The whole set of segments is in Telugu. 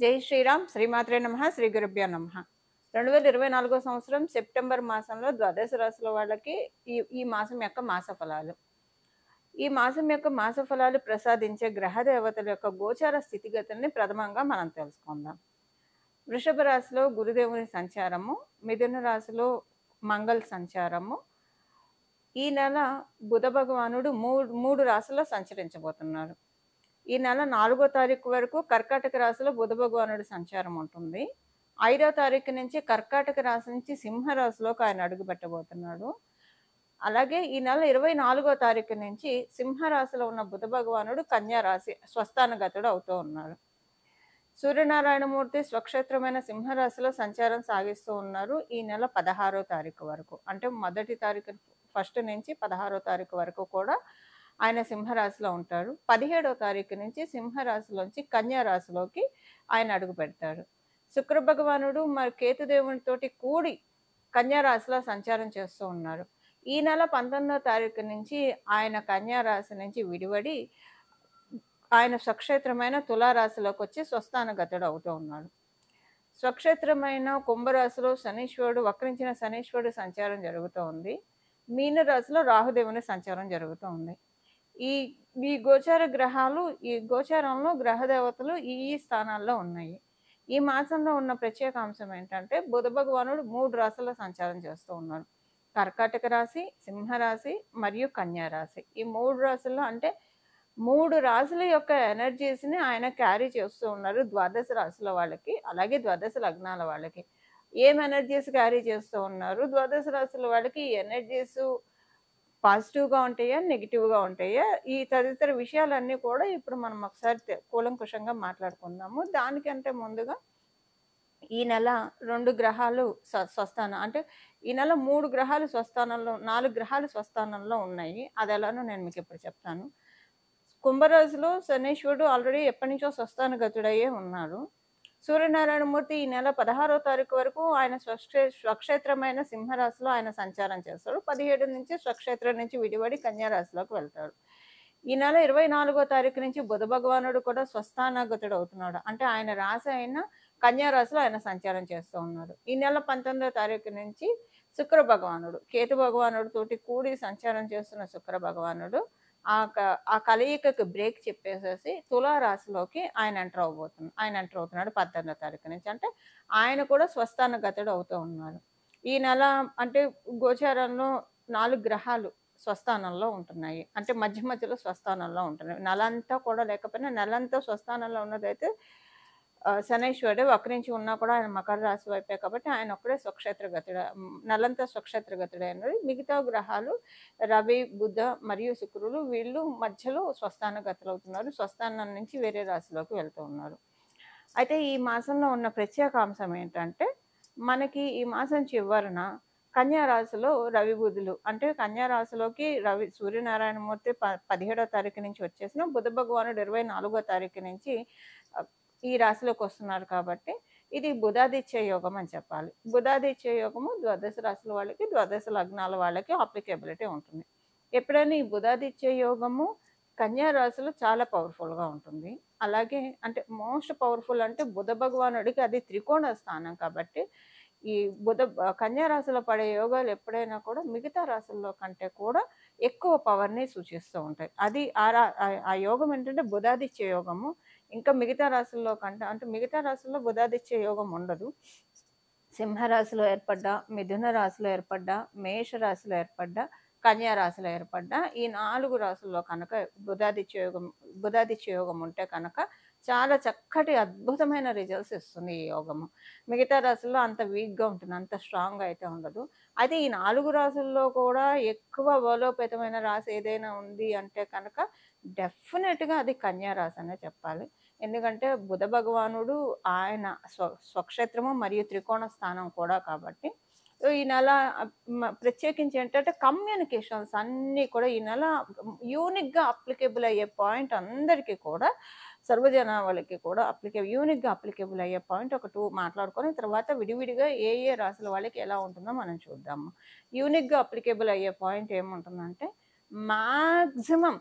జై శ్రీరామ్ శ్రీమాత్రే నమః శ్రీ గురుభ్యో నమః 2024 సంవత్సరం సెప్టెంబర్ మాసంలో ద్వాదశ రాశుల వాళ్ళకి ఈ మాసం యొక్క మాస ఫలాలు. ఈ మాసం యొక్క మాస ఫలాలు ప్రసాదించే గ్రహ దేవతల యొక్క గోచార స్థితిగతుల్ని ప్రథమంగా మనం తెలుసుకుందాం. వృషభ రాశిలో గురుదేవుని సంచారము, మిథున రాశిలో మంగళ సంచారము. ఈ నెల బుధ భగవానుడు మూడు రాశుల్లో సంచరించబోతున్నారు. ఈ నెల 4వ తారీఖు వరకు కర్కాటక రాశిలో బుధ భగవానుడి సంచారం ఉంటుంది. 5వ తారీఖు నుంచి కర్కాటక రాశి నుంచి సింహ రాశిలోకి ఆయన అడుగుపెట్టబోతున్నాడు. అలాగే ఈ నెల 24వ తారీఖు నుంచి సింహ రాశిలో ఉన్న బుధ భగవానుడు కన్యా రాశి స్వస్థానగతుడు అవుతూ ఉన్నాడు. సూర్యనారాయణమూర్తి స్వక్షేత్రమైన సింహరాశిలో సంచారం సాగిస్తూ ఉన్నారు ఈ నెల 16వ తారీఖు వరకు. అంటే మొదటి తారీఖు ఫస్ట్ నుంచి 16వ తారీఖు వరకు కూడా ఆయన సింహరాశిలో ఉంటాడు. 17వ తారీఖు నుంచి సింహరాశిలోంచి కన్యా రాశిలోకి ఆయన అడుగు పెడతాడు. శుక్ర భగవానుడు మరి కేతుదేవునితోటి కూడి కన్యా రాశిలో సంచారం చేస్తూ ఉన్నారు. ఈ నెల 19వ తారీఖు నుంచి ఆయన కన్యా రాశి నుంచి విడివడి ఆయన స్వక్షేత్రమైన తులారాశిలోకి వచ్చి స్వస్థానగతుడు అవుతూ ఉన్నాడు. స్వక్షేత్రమైన కుంభరాశిలో శనీశ్వరుడు వక్రించిన శనీశ్వరుడు సంచారం జరుగుతూ ఉంది. మీన రాశిలో రాహుదేవుని సంచారం జరుగుతూ ఉంది. ఈ గోచార గ్రహాలు ఈ గోచారంలో గ్రహ దేవతలు ఈ స్థానాల్లో ఉన్నాయి. ఈ మాసంలో ఉన్న ప్రత్యేక అంశం ఏంటంటే బుధ భగవానుడు 3 రాశుల్లో సంచారం చేస్తూ ఉన్నారు. కర్కాటక రాశి, సింహరాశి మరియు కన్యా రాశి. ఈ 3 రాశుల్లో అంటే 3 రాశుల యొక్క ఎనర్జీస్ని ఆయన క్యారీ చేస్తూ ఉన్నారు ద్వాదశ రాశుల వాళ్ళకి, అలాగే ద్వాదశ లగ్నాల వాళ్ళకి. ఏం ఎనర్జీస్ క్యారీ చేస్తూ ఉన్నారు? ద్వాదశ రాశుల వాళ్ళకి ఈ ఎనర్జీస్ పాజిటివ్గా ఉంటాయా, నెగిటివ్గా ఉంటాయా, ఈ తదితర విషయాలన్నీ కూడా ఇప్పుడు మనం ఒకసారి కూలంకుషంగా మాట్లాడుకుందాము. దానికంటే ముందుగా ఈ నెల 2 గ్రహాలు స్వస్థానం అంటే ఈ నెల 3 గ్రహాలు స్వస్థానంలో 4 గ్రహాలు స్వస్థానంలో ఉన్నాయి. అది ఎలానో నేను మీకు ఇప్పుడు చెప్తాను. కుంభరాశిలో శనీశ్వరుడు ఆల్రెడీ ఎప్పటి నుంచో స్వస్థానగతుడయ్యే ఉన్నారు. సూర్యనారాయణమూర్తి ఈ నెల 16వ తారీఖు వరకు ఆయన స్వక్షేత్రమైన సింహరాశిలో ఆయన సంచారం చేస్తాడు. 17 నుంచి స్వక్షేత్రం నుంచి విడివడి కన్యా రాశిలోకి వెళ్తాడు. ఈ నెల 24వ తారీఖు నుంచి బుధ భగవానుడు కూడా స్వస్థానగతుడు అవుతున్నాడు. అంటే ఆయన రాశి అయిన కన్యా రాశిలో ఆయన సంచారం చేస్తూ ఉన్నాడు. ఈ నెల 19వ తారీఖు నుంచి శుక్ర భగవానుడు కేతు భగవానుడు తోటి కూడి సంచారం చేస్తున్న శుక్ర భగవానుడు ఆ కలయికకు బ్రేక్ చెప్పేసేసి తులారాశిలోకి ఆయన ఎంటర్ అవుతున్నాడు 18వ తారీఖు నుంచి. అంటే ఆయన కూడా స్వస్థానగతుడు అవుతూ ఉన్నారు. ఈ నెల అంటే గోచారంలో 4 గ్రహాలు స్వస్థానంలో ఉంటున్నాయి. అంటే మధ్య మధ్యలో స్వస్థానంలో ఉంటున్నాయి. నెలంతా కూడా లేకపోయినా నెలంతా స్వస్థానంలో ఉన్నదైతే శనైశ్వరుడు వక్రించి ఉన్నా కూడా ఆయన మకర రాశి వైపే కాబట్టి ఆయన ఒక్కడే స్వక్షేత్రగతుడు, నెలంతా స్వక్షేత్రగతుడైనది. మిగతా గ్రహాలు రవి, బుధ మరియు శుక్రులు వీళ్ళు మధ్యలో స్వస్థానగతులు అవుతున్నారు. స్వస్థానం నుంచి వేరే రాశిలోకి వెళ్తూ ఉన్నారు. అయితే ఈ మాసంలో ఉన్న ప్రత్యేక అంశం ఏంటంటే మనకి ఈ మాసం చివరన కన్యా రాశిలో రవి బుధులు అంటే కన్యా రాశిలోకి సూర్యనారాయణమూర్తి 17వ తారీఖు నుంచి వచ్చేసిన బుధ భగవానుడు 24వ తారీఖు నుంచి ఈ రాశిలోకి వస్తున్నారు కాబట్టి ఇది బుధాదిత్య యోగం అని చెప్పాలి. బుధాదిత్య యోగము ద్వాదశ రాశుల వాళ్ళకి, ద్వాదశ లగ్నాల వాళ్ళకి అప్లికేబిలిటీ ఉంటుంది. ఎప్పుడైనా ఈ బుధాదిత్య యోగము కన్యా రాశిలో చాలా పవర్ఫుల్గా ఉంటుంది. అలాగే అంటే మోస్ట్ పవర్ఫుల్ అంటే బుధ భగవానుడికి అది త్రికోణ స్థానం కాబట్టి ఈ కన్యా రాశిలో పడే యోగాలు ఎప్పుడైనా కూడా మిగతా రాశుల్లో కంటే కూడా ఎక్కువ పవర్ని సూచిస్తూ ఉంటాయి. అది ఆ యోగం ఏంటంటే బుధాదిత్య యోగము. ఇంకా మిగతా రాశుల్లో కంటే అంటే మిగతా రాశుల్లో బుధాదిత్య యోగం ఉండదు. సింహరాశిలో ఏర్పడ్డా, మిథున రాశిలో ఏర్పడ్డా, మేష రాశిలో ఏర్పడ్డా, కన్యా రాశిలో ఏర్పడ్డా ఈ 4 రాశుల్లో కనుక బుధాదిత్య యోగం ఉంటే కనుక చాలా చక్కటి అద్భుతమైన రిజల్ట్స్ ఇస్తుంది ఈ యోగము. మిగతా రాశుల్లో అంత వీక్గా ఉంటుంది, అంత స్ట్రాంగ్గా అయితే ఉండదు. అయితే ఈ 4 రాశుల్లో కూడా ఎక్కువ బలోపేతమైన రాశి ఏదైనా ఉంది అంటే కనుక డెఫినెట్గా అది కన్యా రాశి అనే చెప్పాలి. ఎందుకంటే బుధ భగవానుడు ఆయన స్వక్షేత్రము మరియు త్రికోణ స్థానం కూడా కాబట్టి ఈ నెల ప్రత్యేకించి ఏంటంటే కమ్యూనికేషన్స్ అన్నీ కూడా ఈ నెల యూనిక్గా అప్లికేబుల్ అయ్యే పాయింట్ అందరికీ కూడా సర్వజనావళికి కూడా యూనిక్గా అప్లికేబుల్ అయ్యే పాయింట్ ఒక 2 మాట్లాడుకొని తర్వాత విడివిడిగా ఏ రాశుల వాళ్ళకి ఎలా ఉంటుందో మనం చూద్దాము. యూనిక్గా అప్లికేబుల్ అయ్యే పాయింట్ ఏముంటుందంటే మ్యాక్సిమం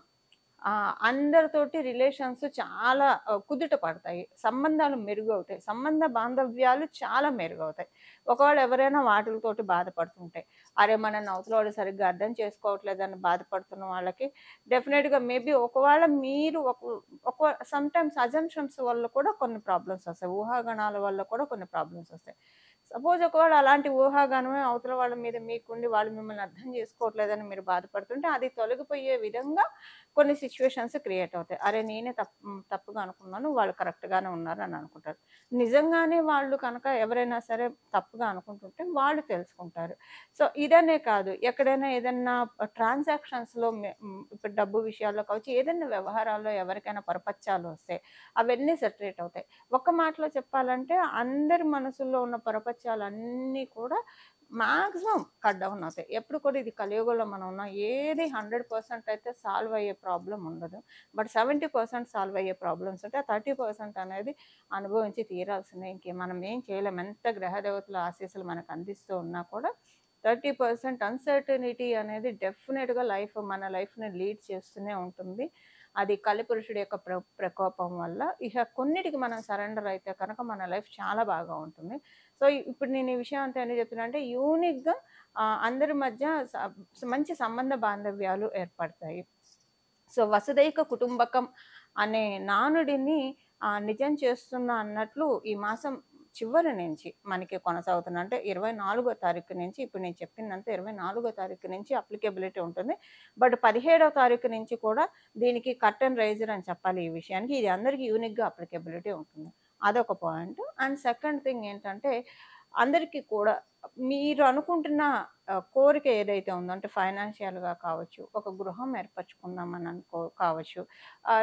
అందరితోటి రిలేషన్స్ చాలా కుదుట పడతాయి. సంబంధాలు మెరుగవుతాయి. సంబంధ బాంధవ్యాలు చాలా మెరుగవుతాయి. ఒకవేళ ఎవరైనా వాటిలతోటి బాధపడుతుంటే, అరే! మనల్ని అవతలోడు సరిగ్గా అర్థం చేసుకోవట్లేదని బాధపడుతున్న వాళ్ళకి డెఫినిట్‌గా మేబీ ఒకవేళ మీరు సమ్‌టైమ్స్ అజంప్షన్స్ వల్ల కూడా కొన్ని ప్రాబ్లమ్స్ వస్తాయి. ఊహాగానాల వల్ల కూడా కొన్ని ప్రాబ్లమ్స్ వస్తాయి. సపోజ్ ఒకవేళ అలాంటి ఊహాగానమే అవతల వాళ్ళ మీద మీకుండి వాళ్ళు మిమ్మల్ని అర్థం చేసుకోవట్లేదని మీరు బాధపడుతుంటే, అది తొలగిపోయే విధంగా కొన్ని సిట్యుయేషన్స్ క్రియేట్ అవుతాయి. అరే! నేనే తప్పుగా అనుకున్నాను. వాళ్ళు కరెక్ట్‌గానే ఉన్నారు అని అనుకుంటారు. నిజంగానే వాళ్ళు కనుక ఎవరైనా సరే తప్పుగా అనుకుంటుంటే వాళ్ళు తెలుసుకుంటారు. సో, ఇదనే కాదు ఎక్కడైనా ఏదన్నా ట్రాన్సాక్షన్స్‌లో ఇప్పుడు డబ్బు విషయాల్లో కావచ్చు, ఏదైనా వ్యవహారాల్లో ఎవరికైనా పొరపచ్చాలు వస్తాయి. అవన్నీ సెటరేట్ అవుతాయి. ఒక్క మాటలో చెప్పాలంటే అందరి మనసుల్లో ఉన్న పొరపచ్చాలన్నీ కూడా మాక్సిమం కట్ డౌన్ అవుతాయి. ఎప్పుడు కూడా ఇది కలియుగంలో మనం ఉన్నాం. ఏది 100% అయితే సాల్వ్ అయ్యే ప్రాబ్లమ్ ఉండదు. బట్ 70% సాల్వ్ అయ్యే ప్రాబ్లమ్స్ ఉంటాయి. ఆ 30% అనేది అనుభవించి తీరాల్సిందే. మనం ఏం చేయలేం. ఎంత గ్రహదేవతల ఆశీస్సులు మనకు అందిస్తూ ఉన్నా కూడా 30% అన్‌సర్టెనిటీ అనేది డెఫినిట్‌గా మన లైఫ్‌ని లీడ్ చేస్తూనే ఉంటుంది. అది కలిపురుషుడి యొక్క ప్రకోపం వల్ల. ఇక కొన్నిటికి మనం సరెండర్ అయితే కనుక మన లైఫ్ చాలా బాగా ఉంటుంది. సో, ఇప్పుడు నేను ఈ విషయం అంతా ఎందుకు చెప్తున్నా అంటే యూనిక్‌గా అందరి మధ్య మంచి సంబంధ బాంధవ్యాలు ఏర్పడతాయి. సో, వసుదైక కుటుంబకం అనే నానుడిని నిజం చేస్తున్నా అన్నట్లు ఈ మాసం చివరి నుంచి మనకి కొనసాగుతుంది. అంటే 24వ తారీఖు నుంచి ఇప్పుడు నేను చెప్పిందంతా 24వ తారీఖు నుంచి అప్లికేబిలిటీ ఉంటుంది. బట్ 17వ తారీఖు నుంచి కూడా దీనికి కర్టెన్ రైజర్ అని చెప్పాలి ఈ విషయానికి. ఇది అందరికీ యూనిక్‌గా అప్లికేబిలిటీ ఉంటుంది. అదొక పాయింట్. అండ్ సెకండ్ థింగ్ ఏంటంటే అందరికీ కూడా మీరు అనుకుంటున్న కోరిక ఏదైతే ఉందో అంటే ఫైనాన్షియల్‌గా కావచ్చు, ఒక గృహం ఏర్పరచుకుందామని కావచ్చు,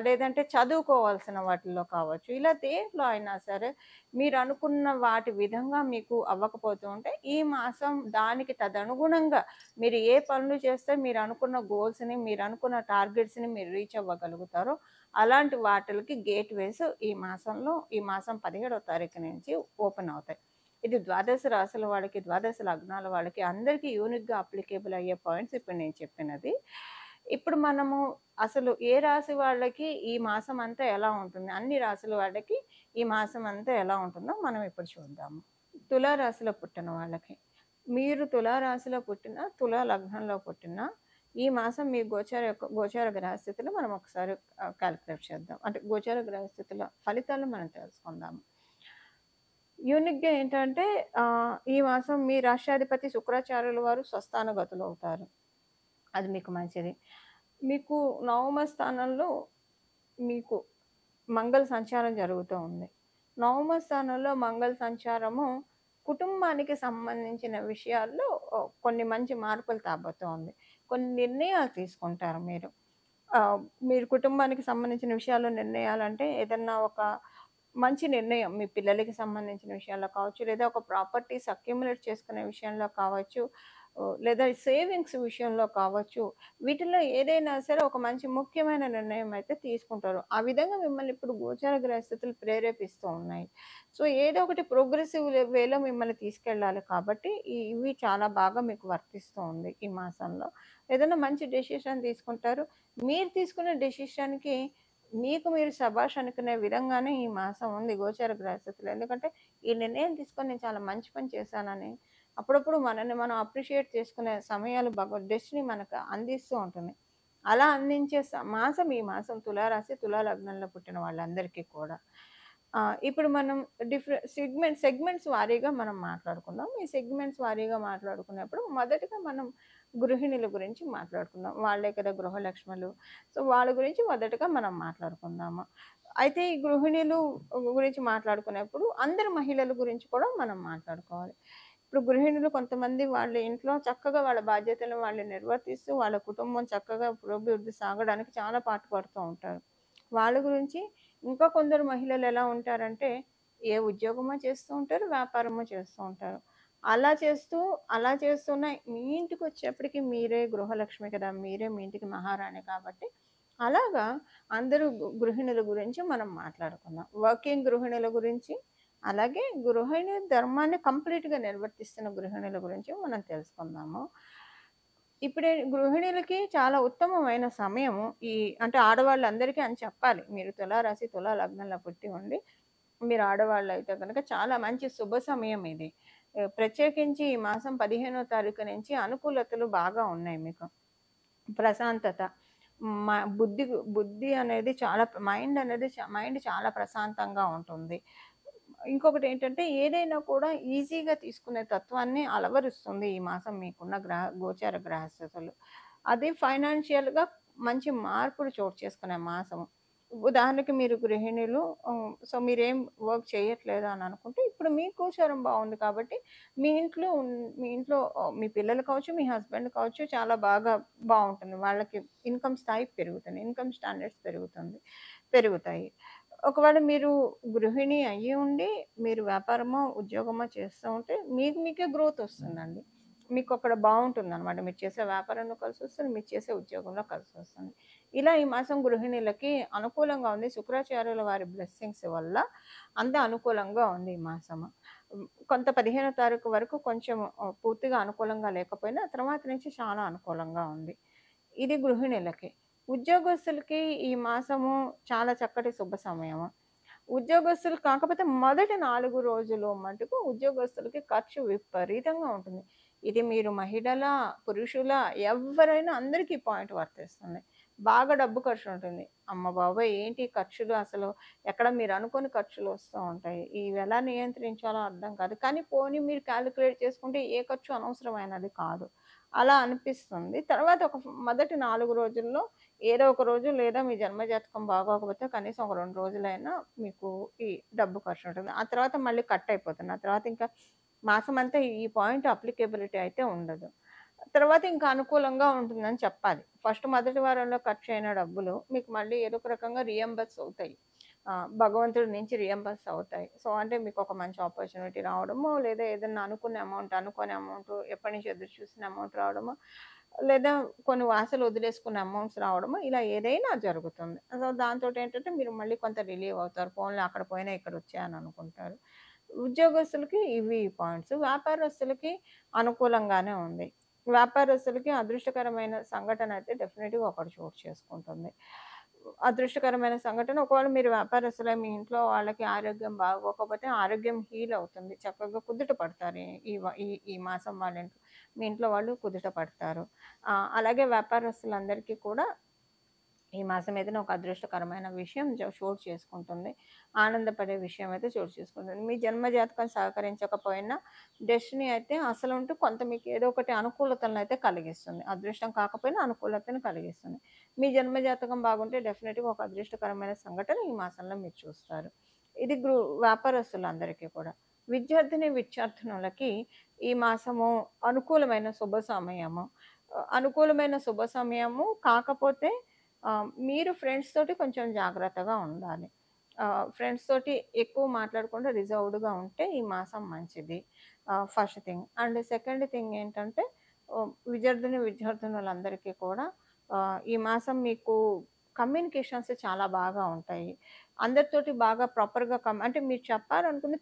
లేదంటే చదువుకోవాల్సిన వాటిల్లో కావచ్చు, ఇలా దేంట్లో అయినా సరే మీరు అనుకున్న వాటి విధంగా మీకు అవ్వకపోతూ ఉంటే, ఈ మాసం దానికి తదనుగుణంగా మీరు ఏ పనులు చేస్తే మీరు అనుకున్న గోల్స్‌ని, మీరు అనుకున్న టార్గెట్స్‌ని మీరు రీచ్ అవ్వగలుగుతారో, అలాంటి వాటిలకి గేట్‌వేస్ ఈ మాసం 17వ తారీఖు నుంచి ఓపెన్ అవుతాయి. ఇది ద్వాదశ రాశుల వాళ్ళకి, ద్వాదశ లగ్నాల వాళ్ళకి అందరికీ యూనిక్‌గా అప్లికేబుల్ అయ్యే పాయింట్స్ ఇప్పుడు నేను చెప్పినది. ఇప్పుడు మనము అసలు ఏ రాశి వాళ్ళకి ఈ మాసం అంతా ఎలా ఉంటుంది? అన్ని రాశుల వాళ్ళకి ఈ మాసం అంతా ఎలా ఉంటుందో మనం ఇప్పుడు చూద్దాము. తులా రాశిలో పుట్టిన వాళ్ళకి. మీరు తులా రాశిలో పుట్టినా, తులా లగ్నంలో పుట్టినా ఈ మాసం మీ గోచార గ్రహస్థితిలో మనం ఒకసారి కాలిక్యులేట్ చేద్దాం. అంటే గోచార గ్రహస్థితిలో ఫలితాలు మనం తెలుసుకుందాము. యూనిక్‌గా ఏంటంటే ఈ మాసం మీ రాష్ట్రాధిపతి శుక్రాచార్యుల వారు స్వస్థానగతులు అవుతారు. అది మీకు మంచిది. మీకు నవమ స్థానంలో మీకు మంగళ సంచారం జరుగుతూ ఉంది. నవమ స్థానంలో మంగళ సంచారము కుటుంబానికి సంబంధించిన విషయాల్లో కొన్ని మంచి మార్పులు తేబోతోంది. కొన్ని నిర్ణయాలు తీసుకుంటారు మీరు. మీరు కుటుంబానికి సంబంధించిన విషయాల్లో నిర్ణయాలంటే ఏదన్నా ఒక మంచి నిర్ణయం మీ పిల్లలకి సంబంధించిన విషయాల్లో కావచ్చు, లేదా ఒక ప్రాపర్టీస్ అక్యుములేట్ చేసుకునే విషయంలో కావచ్చు, లేదా సేవింగ్స్ విషయంలో కావచ్చు. వీటిల్లో ఏదైనా సరే ఒక మంచి ముఖ్యమైన నిర్ణయం అయితే తీసుకుంటారు. ఆ విధంగా మిమ్మల్ని ఇప్పుడు గోచార గ్రహస్థితులు ప్రేరేపిస్తూ ఉన్నాయి. సో, ఏదో ఒకటి ప్రోగ్రెసివ్ వేలో మిమ్మల్ని తీసుకెళ్ళాలి కాబట్టి ఇవి చాలా బాగా మీకు వర్తిస్తూ ఉంది ఈ మాసంలో. ఏదైనా మంచి డెసిషన్ తీసుకుంటారు. మీరు తీసుకునే డెసిషన్‌కి మీకు మీరు శభాష్ అనుకునే విధంగానే ఈ మాసం ఉంది గోచార గ్రహస్థితిలో. ఎందుకంటే ఈ నిర్ణయం తీసుకొని నేను చాలా మంచి పని చేశానని అప్పుడప్పుడు మనల్ని మనం అప్రిషియేట్ చేసుకునే సమయాలు డెస్టినీ మనకు అందిస్తూ ఉంటుంది. అలా అందించే మాసం ఈ మాసం తులారాశి, తులా లగ్నంలో పుట్టిన వాళ్ళందరికీ కూడా. ఇప్పుడు మనం సెగ్మెంట్స్ వారీగా మనం మాట్లాడుకుందాం. ఈ సెగ్మెంట్స్ వారీగా మాట్లాడుకున్నప్పుడు మొదటగా మనం గృహిణుల గురించి మాట్లాడుకుందాం. వాళ్ళే కదా గృహలక్ష్ములు. సో, వాళ్ళ గురించి మొదటగా మనం మాట్లాడుకుందాము. అయితే ఈ గృహిణులు గురించి మాట్లాడుకునేప్పుడు అందరి మహిళల గురించి కూడా మనం మాట్లాడుకోవాలి. ఇప్పుడు గృహిణులు కొంతమంది వాళ్ళ ఇంట్లో చక్కగా వాళ్ళ బాధ్యతలను వాళ్ళు నిర్వర్తిస్తూ, వాళ్ళ కుటుంబం చక్కగా పురోభివృద్ధి సాగడానికి చాలా పాటుపడుతూ ఉంటారు. వాళ్ళ గురించి ఇంకా కొందరు మహిళలు ఎలా ఉంటారంటే, ఏ ఉద్యోగమో చేస్తూ ఉంటారు, వ్యాపారమో చేస్తూ ఉంటారు. అలా చేస్తున్న మీ ఇంటికొచ్చేప్పటికి మీరే గృహలక్ష్మి కదా! మీరే మీ ఇంటికి మహారాణి కాబట్టి, అలాగా అందరూ గృహిణుల గురించి మనం మాట్లాడుకుందాం. వర్కింగ్ గృహిణుల గురించి, అలాగే గృహిణి ధర్మాన్ని కంప్లీట్‌గా నిర్వర్తిస్తున్న గృహిణుల గురించి మనం తెలుసుకుందాము. ఇప్పుడే గృహిణులకి చాలా ఉత్తమమైన సమయము. అంటే ఆడవాళ్ళందరికీ అని చెప్పాలి. మీరు తులారాశి, తులా లగ్నంలో పుట్టి ఉండి, మీరు ఆడవాళ్ళైతే గనక చాలా మంచి శుభ సమయం ఇది. ప్రత్యేకించి ఈ మాసం 15వ తారీఖు నుంచి అనుకూలతలు బాగా ఉన్నాయి మీకు. ప్రశాంతత. మ బుద్ధి బుద్ధి అనేది చాలా మైండ్ చాలా ప్రశాంతంగా ఉంటుంది. ఇంకొకటేంటంటే ఏదైనా కూడా ఈజీగా తీసుకునే తత్వాన్ని అలవరుస్తుంది ఈ మాసం మీకున్న గోచార గ్రహస్థితులు. అది ఫైనాన్షియల్‌గా మంచి మార్పులు చోటు చేసుకునే మాసము. ఉదాహరణకి మీరు గృహిణులు సో, మీరేం వర్క్ చేయట్లేదు అని అనుకుంటే, ఇప్పుడు మీ గోచారం బావుంది కాబట్టి, మీ ఇంట్లో మీ పిల్లలు కావచ్చు, మీ హస్బెండ్ కావచ్చు చాలా బాగా బావుంటుంది. వాళ్ళకి ఇన్‌కమ్ స్థాయి పెరుగుతుంది. ఇన్‌కమ్ స్టాండర్డ్స్ పెరుగుతాయి. ఒకవేళ మీరు గృహిణి అయ్యి ఉండి, మీరు వ్యాపారమో, ఉద్యోగమో చేస్తూ ఉంటే, మీకే గ్రోతొస్తుందండి. మీకక్కడ బావుంటుందనమాట. మీరు చేసే వ్యాపారంలో కలిసొస్తుంది. మీరు చేసే ఉద్యోగంలో కలిసొస్తుంది. ఇలా ఈ మాసం గృహిణులకి అనుకూలంగా ఉంది. శుక్రాచార్యుల వారి బ్లెస్సింగ్స్ వల్ల అంత అనుకూలంగా ఉంది ఈ మాసము. కొంత 15వ తారీఖు వరకు కొంచెం పూర్తిగా అనుకూలంగా లేకపోయినా, తర్వాత నుంచి చాలా అనుకూలంగా ఉంది. ఇది గృహిణులకి. ఉద్యోగస్తులకి ఈ మాసము చాలా చక్కటి శుభ సమయము. ఉద్యోగస్తులు కాకపోతే మొదటి 4 రోజులు మటుకు ఉద్యోగస్తులకి ఖర్చు విపరీతంగా ఉంటుంది. ఇది మీరు మహిళలా, పురుషులా ఎవ్వరైనా అందరికీ ఈ పాయింట్ వర్తిస్తుంది. బాగా డబ్బు ఖర్చుంటుంది. అమ్మ బాబోయ్! ఏంటి ఖర్చులు అసలు ఎక్కడ మీరు అనుకోని ఖర్చులు వస్తూ ఉంటాయి. ఇవెలా నియంత్రించాలో అర్థం కాదు. కానీ పోనీ మీరు కాలిక్యులేట్ చేసుకుంటే ఏ ఖర్చు అనవసరమైనది కాదు. అలా అనిపిస్తుంది. తర్వాత మొదటి 4 రోజుల్లో ఏదో ఒక రోజు లేదా మీ జన్మజాతకం బాగోకపోతే కనీసం ఒక 2 రోజులైనా మీకు ఈ డబ్బు ఖర్చుంటుంది. ఆ తర్వాత మళ్ళీ కట్ అయిపోతుంది. ఆ తర్వాత ఇంకా మాసమంతా ఈ పాయింట్ అప్లికేబిలిటీ అయితే ఉండదు. తర్వాత ఇంకా అనుకూలంగా ఉంటుందని చెప్పాలి. మొదటి వారంలో ఖర్చయిన డబ్బులు మీకు మళ్ళీ ఏదో ఒక రకంగా రీయింబర్స్ అవుతాయి. భగవంతుడి నుంచి రీయింబర్స్ అవుతాయి. సో, అంటే మీకొక మంచి ఆపర్చునిటీ రావడమో, లేదా ఏదన్నా అనుకోని అమౌంట్ ఎప్పటినుంచో ఎదురు చూసిన అమౌంట్ రావడమో, లేదా కొన్ని ఆశలు వదిలేసుకున్న అమౌంట్స్ రావడమో, ఇలా ఏదైనా జరుగుతుంది. సో, దాంతోటేంటంటే మీరు మళ్ళీ కొంత రిలీవ్ అవుతారు. పోన్లే అక్కడ పోయినా ఇక్కడొచ్చాయి అని అనుకుంటారు. ఉద్యోగస్తులకి ఇవి పాయింట్స్. వ్యాపారస్తులకి అనుకూలంగానే ఉంది. వ్యాపారస్తులకి అదృష్టకరమైన సంఘటన అయితే డెఫినిట్‌గా ఒకటి చోటు చేసుకుంటుంది. అదృష్టకరమైన సంఘటన ఒకవేళ మీరు వ్యాపారస్తులై మీ ఇంట్లో వాళ్ళకి ఆరోగ్యం బాగోకపోతే ఆరోగ్యం హీల్ అవుతుంది. చక్కగా కుదుట పడతారు. ఈ వ ఈ ఈ మాసం మీ ఇంట్లో వాళ్ళు కుదుట పడతారు. అలాగే వ్యాపారస్తులందరికీ కూడా ఈ మాసం ఏదైనా ఒక అదృష్టకరమైన విషయం చోటు చేసుకుంటుంది. ఆనందపడే విషయం అయితే చోటు చేసుకుంటుంది. మీ జన్మ జాతకం సహకరించకపోయినా డెస్టినీ అయితే అసలుంటూ కొంత మీకు ఏదో ఒకటి అనుకూలతలనైతే కలిగిస్తుంది. అదృష్టం కాకపోయినా అనుకూలతను కలిగిస్తుంది. మీ జన్మ జాతకం బాగుంటే డెఫినిట్‌గా ఒక అదృష్టకరమైన సంఘటన ఈ మాసంలో మీరు చూస్తారు. ఇది వ్యాపారస్తులందరికీ కూడా. విద్యార్థినులకి ఈ మాసము అనుకూలమైన శుభ సమయము. అనుకూలమైన శుభ సమయము కాకపోతే మీరు ఫ్రెండ్స్ తోటి కొంచెం జాగ్రత్తగా ఉండాలి. ఫ్రెండ్స్ తోటి ఎక్కువ మాట్లాడకుండా రిజర్వ్డ్‌గా ఉంటే ఈ మాసం మంచిది. First thing. And second thing ఏంటంటే విద్యార్థినులందరికీ కూడా ఈ మాసం మీకు కమ్యూనికేషన్స్ చాలా బాగా ఉంటాయి. అందరితోటి బాగా ప్రాపర్‌గా అంటే మీరు చెప్పాలనుకుంది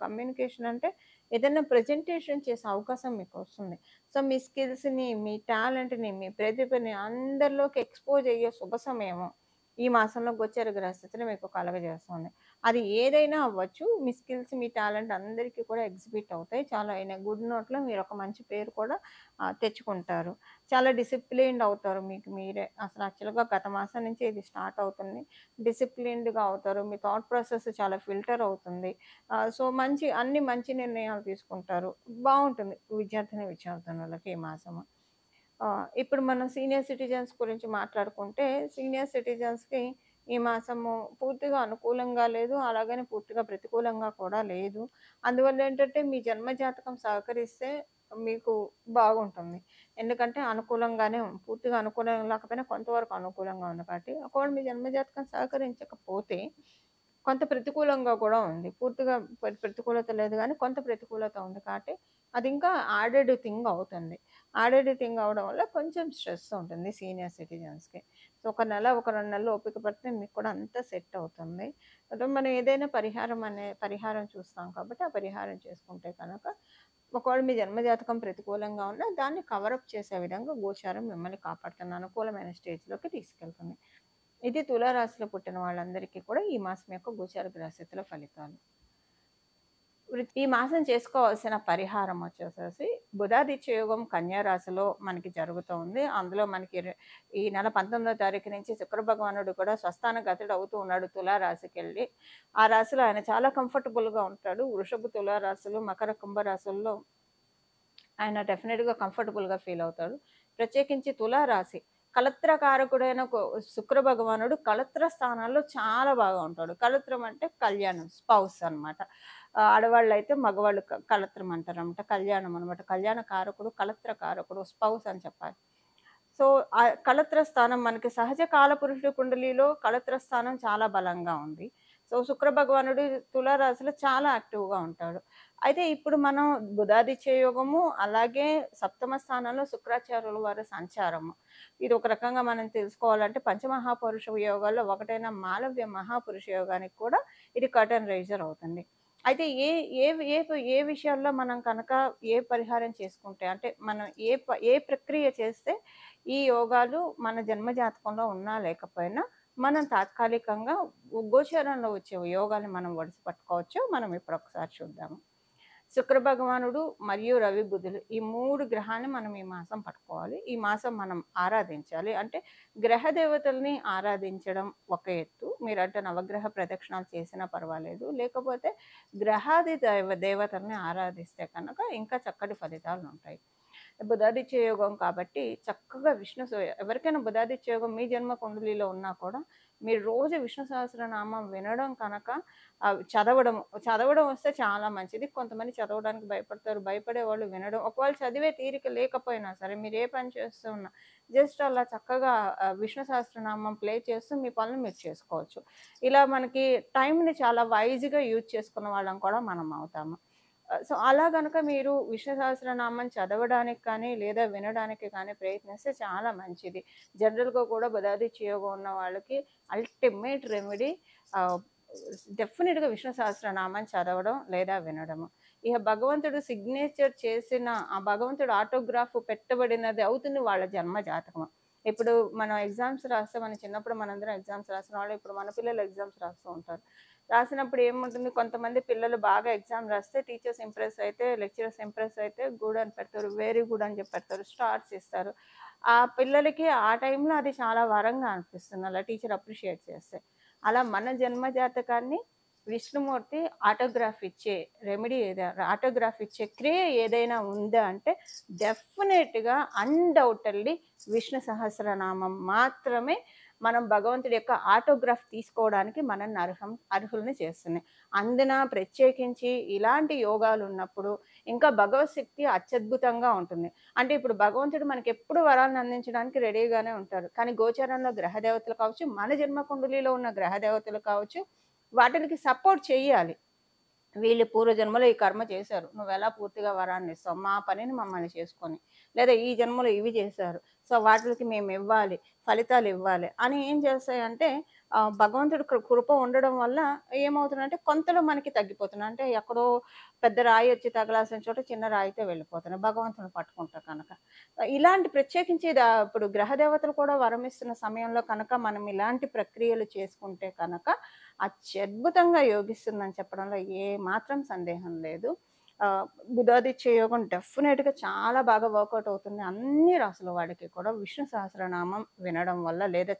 కమ్యూనికేషన్ అంటే ఏదైనా ప్రెజెంటేషన్ చేసే అవకాశం మీకొస్తుంది. సో, మీ స్కిల్స్‌ని, మీ టాలెంట్‌ని, మీ ప్రతిభని అందరిలోకి ఎక్స్‌పోజ్ అయ్యే శుభ సమయము ఈ మాసంలో గోచర గ్రహస్థితిని మీకు కలగజేస్తుంది. అది ఏదైనా అవ్వచ్చు. మీ స్కిల్స్, మీ టాలెంట్ అందరికీ కూడా ఎగ్జిబిట్ అవుతాయి. చాలా ఇన్ ఎ గుడ్ నోట్‌లో మీరొక మంచి పేరు కూడా తెచ్చుకుంటారు. చాలా డిసిప్లిన్డ్ అవుతారు మీకు మీరే. అసలు యాక్చువల్‌గా గత మాసం నుంచే ఇది స్టార్ట్ అవుతుంది. డిసిప్లిన్డ్‌గా అవుతారు. మీ థాట్ ప్రాసెస్ చాలా ఫిల్టర్ అవుతుంది. సో, అన్ని మంచి నిర్ణయాలు తీసుకుంటారు. బావుంటుంది విద్యార్థినులకి ఈ మాసము. ఇప్పుడు మనం సీనియర్ సిటిజన్స్ గురించి మాట్లాడుకుంటే, సీనియర్ సిటిజన్స్‌కి ఈ మాసము పూర్తిగా అనుకూలంగా లేదు. అలాగని పూర్తిగా ప్రతికూలంగా కూడా లేదు. అందువల్లేంటంటే, మీ జన్మ జాతకం సహకరిస్తే మీకు బాగుంటుంది. ఎందుకంటే, పూర్తిగా అనుకూలంగా లేకపోయినా కొంతవరకు అనుకూలంగా ఉంది కాబట్టి, ఒకవేళ మీ జన్మ జాతకం సహకరించకపోతే కొంత ప్రతికూలంగా కూడా ఉంది. పూర్తిగా ప్రతికూలత లేదు గానీ, కొంత ప్రతికూలత ఉంది కాబట్టి, అది ఇంకా యాడెడ్ థింగ్ అవ్వడం వల్ల కొంచెం స్ట్రెస్ ఉంటుంది సీనియర్ సిటిజన్స్‌కి. సో, ఒక నెల, ఒక 2 నెలలు ఓపిక పడితే మీకు కూడా అంతా సెట్ అవుతుంది. అంటే మనం ఏదైనా పరిహారం చూస్తాం కాబట్టి, ఆ పరిహారం చేసుకుంటే కనుక ఒకవేళ మీ జన్మజాతకం ప్రతికూలంగా ఉన్నా దాన్ని కవరప్ చేసే విధంగా గోచారం మిమ్మల్ని కాపాడుతున్న అనుకూలమైన స్టేజ్‌లోకి తీసుకెళ్తుంది. ఇది తులారాశిలో పుట్టిన వాళ్ళందరికీ కూడా ఈ మాసం యొక్క గోచార గ్రహస్థితుల ఫలితాలు. ఈ మాసం చేసుకోవాల్సిన పరిహారం వచ్చేసేసి బుధాదిత్య యోగం కన్యా రాశిలో మనకి జరుగుతూ ఉంది. అందులో మనకి ఈ నెల 19వ తారీఖు నుంచి శుక్ర భగవానుడు కూడా స్వస్థాన గతుడు అవుతూ ఉన్నాడు తులా రాశికెళ్ళి. ఆ రాశిలో ఆయన చాలా కంఫర్టబుల్‌గా ఉంటాడు. వృషభ, తులా రాశులు, మకర, కుంభ రాశుల్లో ఆయన డెఫినెట్‌గా కంఫర్టబుల్‌గా ఫీల్ అవుతాడు. ప్రత్యేకించి తులా రాశి కళత్రకారకుడైన శుక్ర భగవానుడు కళత్ర స్థానాల్లో చాలా బాగా ఉంటాడు. కళత్రం అంటే కళ్యాణం, స్పౌస్ అనమాట. ఆడవాళ్ళైతే మగవాళ్ళు కళత్రం అంటారనమాట. కళ్యాణం అనమాట. కళ్యాణ కారకుడు, కళత్ర కారకుడు, స్పౌస్ అని చెప్పాలి. సో, కళత్ర స్థానం మనకి సహజ కాలపురుషుడి కుండలిలో కళత్ర స్థానం చాలా బలంగా ఉంది. సో, శుక్ర భగవానుడు తులారాశిలో చాలా యాక్టివ్‌గా ఉంటాడు. అయితే ఇప్పుడు మనం బుధాదిత్య యోగము, అలాగే సప్తమ స్థానంలో శుక్రాచార్యుల వారి సంచారము. ఇది ఒక రకంగా మనం తెలుసుకోవాలంటే పంచమహాపురుష యోగాల్లో ఒకటైన మాలవ్య మహాపురుష యోగానికి కూడా ఇది కర్టెన్ రైజర్ అవుతుంది. అయితే ఏ ఏ ఏ ఏ విషయాల్లో మనం కనుక ఏ పరిహారం చేసుకుంటే అంటే మనం ఏ ప్రక్రియ చేస్తే ఈ యోగాలు మన జన్మ జాతకంలో ఉన్నా లేకపోయినా మనం తాత్కాలికంగా గోచరంలో వచ్చే యోగాన్ని మనం ఒడిసి పట్టుకోవచ్చు. మనం ఇప్పుడు ఒకసారి చూద్దాము. శుక్ర భగవానుడు మరియు రవి బుధులు ఈ 3 గ్రహాన్ని మనం ఈ మాసం పట్టుకోవాలి. ఈ మాసం మనం ఆరాధించాలి. అంటే గ్రహ దేవతల్ని ఆరాధించడం ఒక ఎత్తు. మీరంటే నవగ్రహ ప్రదక్షిణాలు చేసినా పర్వాలేదు. లేకపోతే గ్రహాది దేవతల్ని ఆరాధిస్తే కనుక ఇంకా చక్కటి ఫలితాలుంటాయి. బుధాదిత్య యోగం కాబట్టి చక్కగా ఎవరికైనా బుధాదిత్య యోగం మీ జన్మ కుండలిలో ఉన్నా కూడా మీరు రోజు విష్ణు సహస్రనామం వినడం కనుక చదవడం వస్తే చాలా మంచిది. కొంతమంది చదవడానికి భయపడతారు. భయపడే వాళ్ళు వినడం. ఒకవేళ చదివే తీరిక లేకపోయినా సరే మీరు ఏ పని చేస్తూ ఉన్నా జస్ట్ అలా చక్కగా విష్ణు సహస్రనామం ప్లే చేస్తూ మీ పనులు మీరు చేసుకోవచ్చు. ఇలా మనకి టైంని చాలా వైజ్‌గా యూజ్ చేసుకున్న వాళ్ళం కూడా మనం అవుతాము. సో, అలా గనక మీరు విష్ణు సహస్రనామం చదవడానికి కానీ, లేదా వినడానికి కానీ ప్రయత్నిస్తే చాలా మంచిది. జనరల్‌గా కూడా బుధాదిత్య యోగం ఉన్న వాళ్ళకి అల్టిమేట్ రెమెడీ ఆహ్, డెఫినిట్‌గా విష్ణు సహస్రనామం చదవడం లేదా వినడము. ఇక భగవంతుడు సిగ్నేచర్ చేసిన ఆ భగవంతుడు ఆటోగ్రాఫ్ పెట్టబడినది అవుతుంది వాళ్ళ జన్మ జాతకం. ఇప్పుడు మనం ఎగ్జామ్స్ రాస్తే మన చిన్నప్పుడు మనందరం ఎగ్జామ్స్ రాసిన వాళ్ళు ఇప్పుడు మన పిల్లలు ఎగ్జామ్స్ రాస్తూ ఉంటారు. రాసినప్పుడు ఏముంటుంది కొంతమంది పిల్లలు బాగా ఎగ్జామ్ రాస్తే టీచర్స్ ఇంప్రెస్ అయితే, లెక్చరర్స్ ఇంప్రెస్ అయితే గుడ్ అని పెడతారు. వెరీ గుడ్ అని చెప్పి పెడతారు. స్టార్స్ ఇస్తారు. ఆ పిల్లలకి ఆ టైంలో అది చాలా వరంగా అనిపిస్తుంది. అలా టీచర్ అప్రిషియేట్ చేస్తే. అలా మన జన్మ జాతకాన్ని విష్ణుమూర్తి ఆటోగ్రాఫ్ ఇచ్చే క్రియ ఏదైనా ఉందా అంటే డెఫినెట్‌గా అన్‌డౌటెడ్‌లీ విష్ణు సహస్రనామం మాత్రమే మనం భగవంతుడి యొక్క ఆటోగ్రాఫ్ తీసుకోవడానికి మనల్ని అర్హుల్ని చేస్తుంది. అందున ప్రత్యేకించి ఇలాంటి యోగాలు ఉన్నప్పుడు ఇంకా భగవత్ శక్తి అత్యద్భుతంగా ఉంటుంది. అంటే ఇప్పుడు భగవంతుడు మనకెప్పుడు వరాలను అందించడానికి రెడీగానే ఉంటారు. కానీ గోచరంలో గ్రహ దేవతలు కావచ్చు, మన జన్మ కుండలిలో ఉన్న గ్రహ దేవతలు కావచ్చు, వాటిలికి సపోర్ట్ చెయ్యాలి. వీళ్ళు పూర్వజన్మలో ఈ కర్మ చేశారు. నువ్వెలా పూర్తిగా వరాన్ని ఇస్తావు? మా పనిని మమ్మల్ని చేసుకొని. లేదా ఈ జన్మలో ఇవి చేశారు. సో, వాటిలికి మేమివ్వాలి, ఫలితాలివ్వాలి అని ఏం చేస్తాయంటే భగవంతుడి కృప ఉండడం వల్ల ఏమవుతుందంటే కొంతలో మనకి తగ్గిపోతున్నాయి. అంటే ఎక్కడో పెద్ద రాయి వచ్చి తగలాల్సిన చోట చిన్న రాయితో వెళ్ళిపోతున్నాయి. భగవంతుడిని పట్టుకుంటే కనుక. ఇలాంటి ప్రత్యేకించి ఇప్పుడు గ్రహ దేవతలు కూడా వరమిస్తున్న సమయంలో కనుక మనం ఇలాంటి ప్రక్రియలు చేసుకుంటే కనుక అత్యద్భుతంగా యోగిస్తుందని చెప్పడంలో ఏ మాత్రం సందేహం లేదు. బుధాదిత్య యోగం డెఫినెట్‌గా చాలా బాగా వర్కౌట్ అవుతుంది. అన్ని రాసుల వాడికి కూడా విష్ణు సహస్రనామం వినడం వల్ల లేదా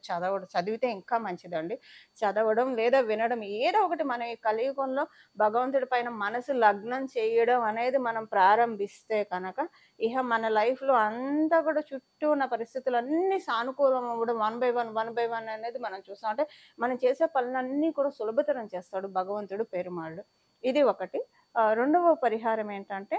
చదివితే ఇంకా మంచిదండి. చదవడం లేదా వినడం ఏదో ఒకటి మనం ఈ కలియుగంలో భగవంతుడి పైన మనసు లగ్నం చేయడం అనేది మనం ప్రారంభిస్తే కనుక ఇహ మన లైఫ్‌లో అంతా కూడా చుట్టూ ఉన్న పరిస్థితులన్నీ సానుకూలం అవ్వడం వన్ బై వన్ అనేది మనం చూస్తాం. అంటే మనం చేసే పనులన్నీ కూడా సులభతరం చేస్తాడు భగవంతుడు పెరుమాళ్ళు. ఇది ఒకటి. రెండవ పరిహారం ఏంటంటే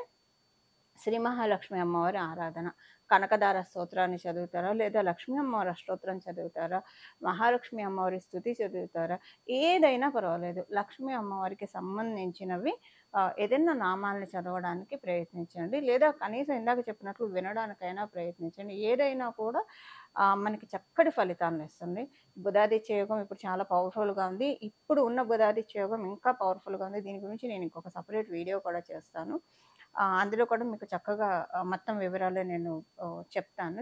శ్రీ మహాలక్ష్మి అమ్మవారి ఆరాధన. కనకదార స్తోత్రాన్ని చదువుతారా? లేదా లక్ష్మీ అమ్మవారి అష్టోత్తరం చదువుతారా? మహాలక్ష్మి అమ్మవారి స్తుతి చదువుతారా? ఏదైనా పర్వాలేదు. లక్ష్మీ అమ్మవారికి సంబంధించినవి ఏదైనా నామాల్ని చదవడానికి ప్రయత్నించండి. లేదా కనీసం ఇందాక చెప్పినట్లు వినడానికైనా ప్రయత్నించండి. ఏదైనా కూడా మనకి చక్కటి ఫలితాన్నిస్తుంది. బుధాదిత్య యోగం ఇప్పుడు చాలా పవర్‌ఫుల్‌గా ఉంది. ఇప్పుడు ఉన్న బుధాదిత్య యోగం ఇంకా పవర్‌ఫుల్‌గా ఉంది. దీని గురించి నేను ఇంకొక సెపరేట్ వీడియో కూడా చేస్తాను. అందులో కూడా మీకు చక్కగా మొత్తం వివరాలు నేను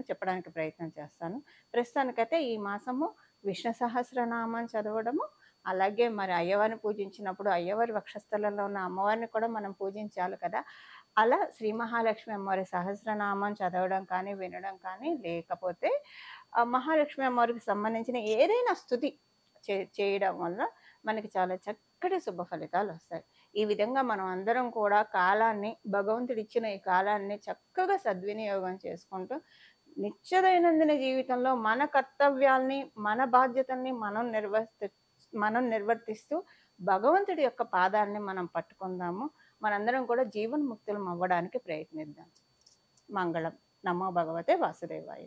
చెప్పడానికి ప్రయత్నం చేస్తాను. ప్రస్తుతానికైతే ఈ మాసము విష్ణు సహస్రనామం చదవడము, అలాగే మరి అయ్యవారిని పూజించినప్పుడు అయ్యవారి వక్షస్థలంలో ఉన్న అమ్మవారిని కూడా మనం పూజించాలి కదా! అలా శ్రీ మహాలక్ష్మి అమ్మవారి సహస్రనామం చదవడం కానీ, వినడం కానీ, లేకపోతే మహాలక్ష్మి అమ్మవారికి సంబంధించిన ఏదైనా స్తుతి చేయడం వల్ల మనకి చాలా చక్కటి శుభ ఫలితాలొస్తాయి. ఈ విధంగా మనం అందరం కూడా భగవంతుడిచ్చిన ఈ కాలాన్ని చక్కగా సద్వినియోగం చేసుకుంటూ, నిత్య దైనందిన జీవితంలో మన కర్తవ్యాల్ని, మన బాధ్యతల్ని మనం నిర్వర్తిస్తూ భగవంతుడి యొక్క పాదాల్ని మనం పట్టుకుందాము. మనందరం కూడా జీవన్ముక్తులం అవ్వడానికి ప్రయత్నిద్దాం. మంగళం. నమో భగవతే వాసుదేవాయ.